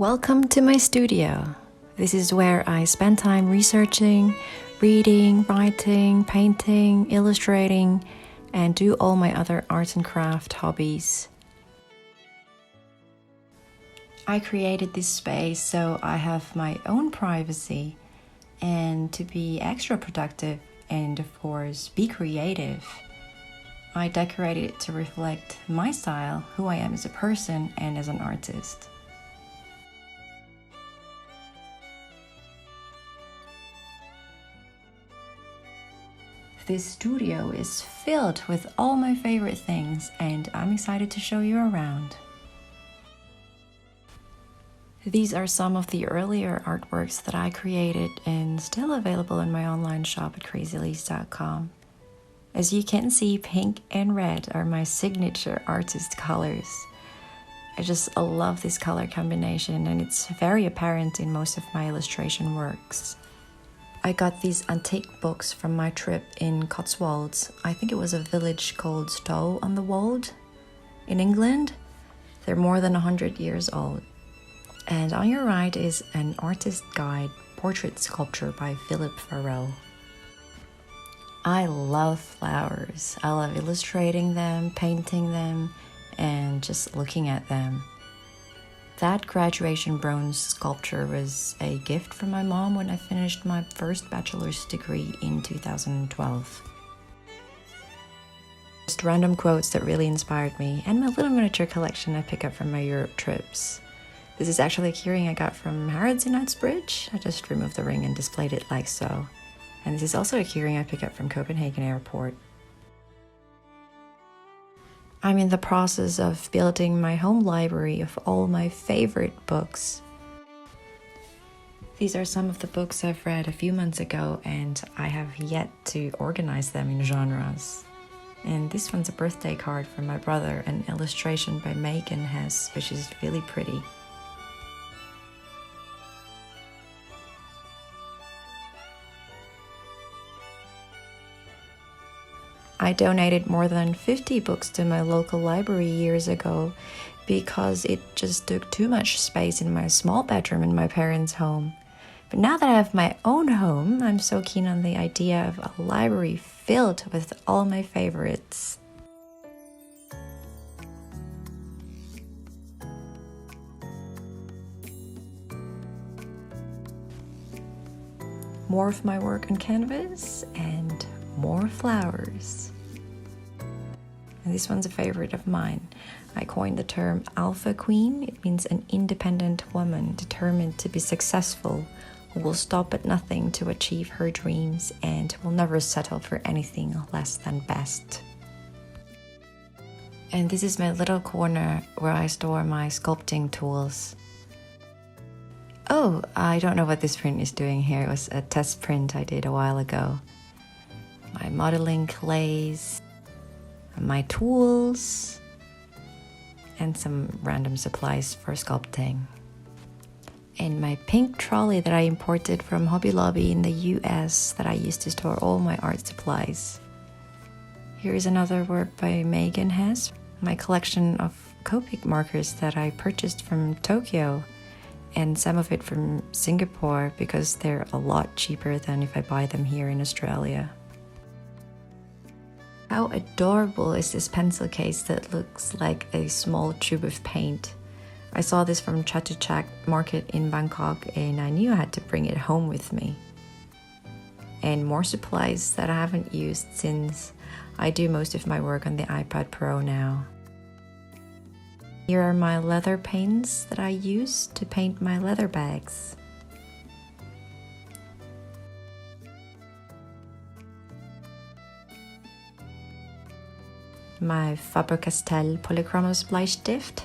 Welcome to my studio. This is where I spend time researching, reading, writing, painting, illustrating, and do all my other art and craft hobbies. I created this space so I have my own privacy and to be extra productive and, of course, be creative. I decorated it to reflect my style, who I am as a person and as an artist. This studio is filled with all my favorite things, and I'm excited to show you around. These are some of the earlier artworks that I created and still available in my online shop at crazylise.com. As you can see, pink and red are my signature artist colors. I just love this color combination, and it's very apparent in most of my illustration works. I got these antique books from my trip in Cotswolds. I think it was a village called Stow on the Wold in England. They're more than 100 years old. And on your right is an artist guide portrait sculpture by Philip Farrell. I love flowers. I love illustrating them, painting them, and just looking at them. That graduation bronze sculpture was a gift from my mom when I finished my first bachelor's degree in 2012. Just random quotes that really inspired me, and my little miniature collection I pick up from my Europe trips. This is actually a keyring I got from Harrods in Knightsbridge. I just removed the ring and displayed it like so. And this is also a keyring I pick up from Copenhagen Airport. I'm in the process of building my home library of all my favorite books. These are some of the books I've read a few months ago, and I have yet to organize them in genres. And this one's a birthday card from my brother, an illustration by Megan Hess, which is really pretty. I donated more than 50 books to my local library years ago because it just took too much space in my small bedroom in my parents' home. But now that I have my own home, I'm so keen on the idea of a library filled with all my favorites. More of my work on canvas and more flowers. And this one's a favorite of mine. I coined the term alpha queen. It means an independent woman determined to be successful, who will stop at nothing to achieve her dreams and will never settle for anything less than best. And this is my little corner where I store my sculpting tools. Oh, I don't know what this print is doing here. It was a test print I did a while ago. My modeling clays, my tools, and some random supplies for sculpting. And my pink trolley that I imported from Hobby Lobby in the US that I used to store all my art supplies. Here's another work by Megan Hess, my collection of Copic markers that I purchased from Tokyo, and some of it from Singapore because they're a lot cheaper than if I buy them here in Australia. How adorable is this pencil case that looks like a small tube of paint? I saw this from Chatuchak market in Bangkok, and I knew I had to bring it home with me. And more supplies that I haven't used since I do most of my work on the iPad Pro now. Here are my leather paints that I use to paint my leather bags. My Faber-Castell Polychromos Bleistift,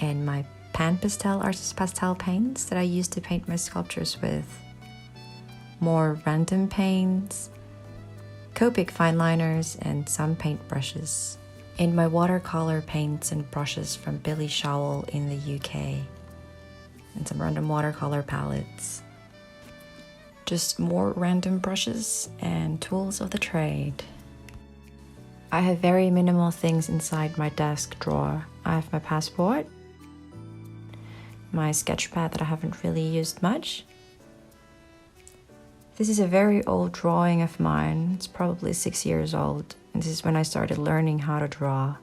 and my Pan Pastel Artist Pastel paints that I use to paint my sculptures with. More random paints, Copic fine liners, and some paint brushes. And my watercolor paints and brushes from Billy Showell in the UK. And some random watercolor palettes. Just more random brushes and tools of the trade. I have very minimal things inside my desk drawer. I have my passport, my sketch pad that I haven't really used much. This is a very old drawing of mine. It's probably 6 years old. And this is when I started learning how to draw.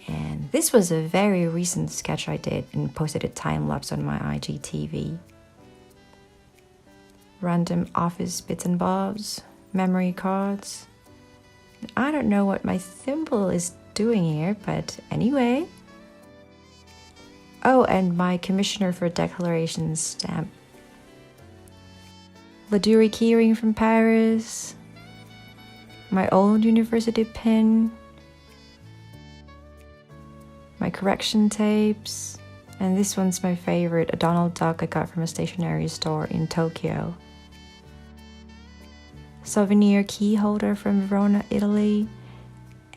And this was a very recent sketch I did and posted a time-lapse on my IGTV. Random office bits and bobs, memory cards. I don't know what my thimble is doing here, but anyway. Oh, and my Commissioner for Declarations stamp. Laduri keyring from Paris. My old university pin. My correction tapes. And this one's my favorite, a Donald Duck I got from a stationery store in Tokyo. Souvenir key holder from Verona, Italy.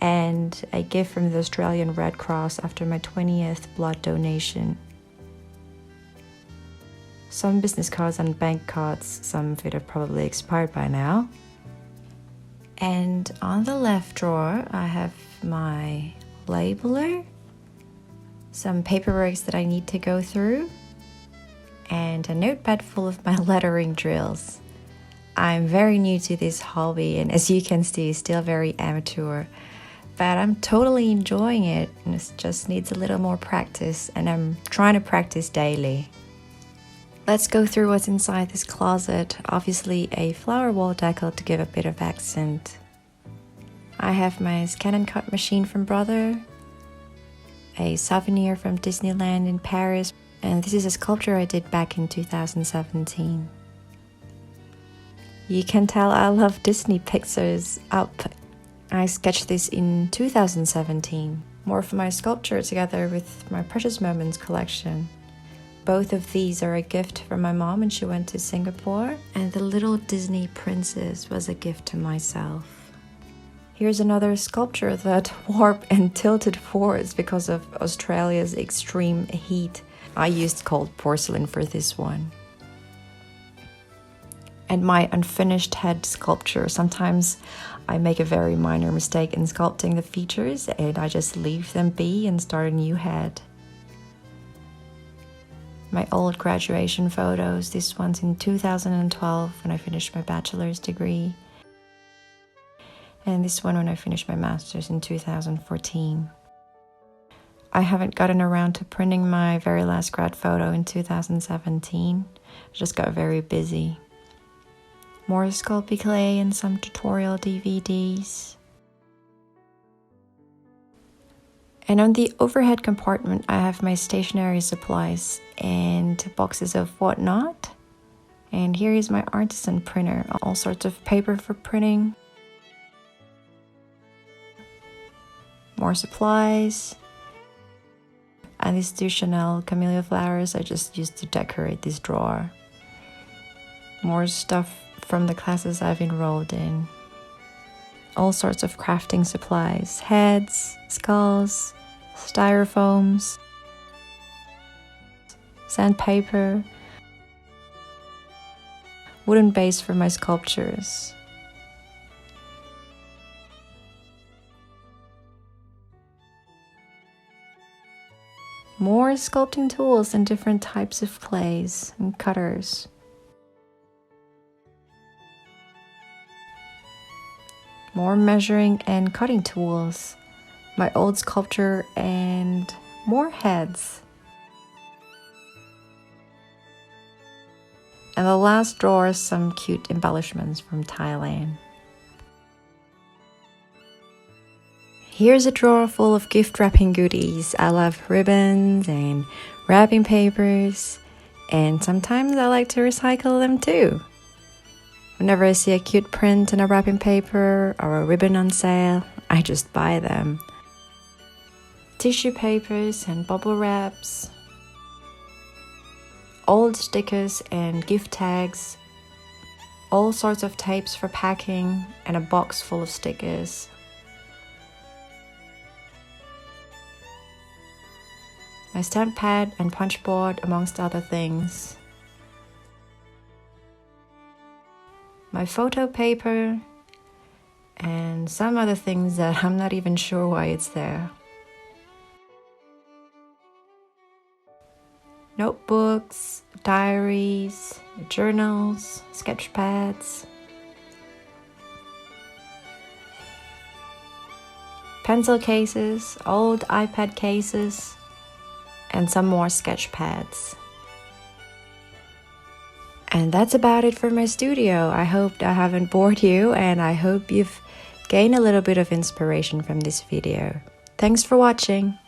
And a gift from the Australian Red Cross after my 20th blood donation. Some business cards and bank cards, some of it have probably expired by now. And on the left drawer, I have my labeler, some paperwork that I need to go through, and a notepad full of my lettering drills. I'm very new to this hobby, and as you can see, still very amateur, but I'm totally enjoying it, and it just needs a little more practice, and I'm trying to practice daily. Let's go through what's inside this closet. Obviously a flower wall decor to give a bit of accent. I have my scan and cut machine from Brother, a souvenir from Disneyland in Paris, and this is a sculpture I did back in 2017. You can tell I love Disney Pixar's Up. I sketched this in 2017, more for my sculpture together with my Precious Moments collection. Both of these are a gift from my mom when she went to Singapore, and the little Disney princess was a gift to myself. Here's another sculpture that warped and tilted forwards because of Australia's extreme heat. I used cold porcelain for this one. And my unfinished head sculpture. Sometimes I make a very minor mistake in sculpting the features and I just leave them be and start a new head. My old graduation photos, this one's in 2012 when I finished my bachelor's degree. And this one when I finished my master's in 2014. I haven't gotten around to printing my very last grad photo in 2017. I just got very busy. More Sculpey clay and some tutorial DVDs. And on the overhead compartment, I have my stationery supplies and boxes of whatnot. And here is my artisan printer, all sorts of paper for printing. More supplies. And these two Chanel camellia flowers I just used to decorate this drawer. More stuff from the classes I've enrolled in. All sorts of crafting supplies, heads, skulls, styrofoams, sandpaper, wooden base for my sculptures. More sculpting tools and different types of clays and cutters. More measuring and cutting tools, my old sculpture, and more heads. And the last drawer is some cute embellishments from Thailand. Here's a drawer full of gift wrapping goodies. I love ribbons and wrapping papers, and sometimes I like to recycle them too. Whenever I see a cute print in a wrapping paper or a ribbon on sale, I just buy them. Tissue papers and bubble wraps, old stickers and gift tags, all sorts of tapes for packing, and a box full of stickers. My stamp pad and punch board, amongst other things. My photo paper, and some other things that I'm not even sure why it's there. notebooks, diaries, journals, sketch pads, pencil cases, old iPad cases, and some more sketch pads. And that's about it for my studio. I hope I haven't bored you, and I hope you've gained a little bit of inspiration from this video. Thanks for watching.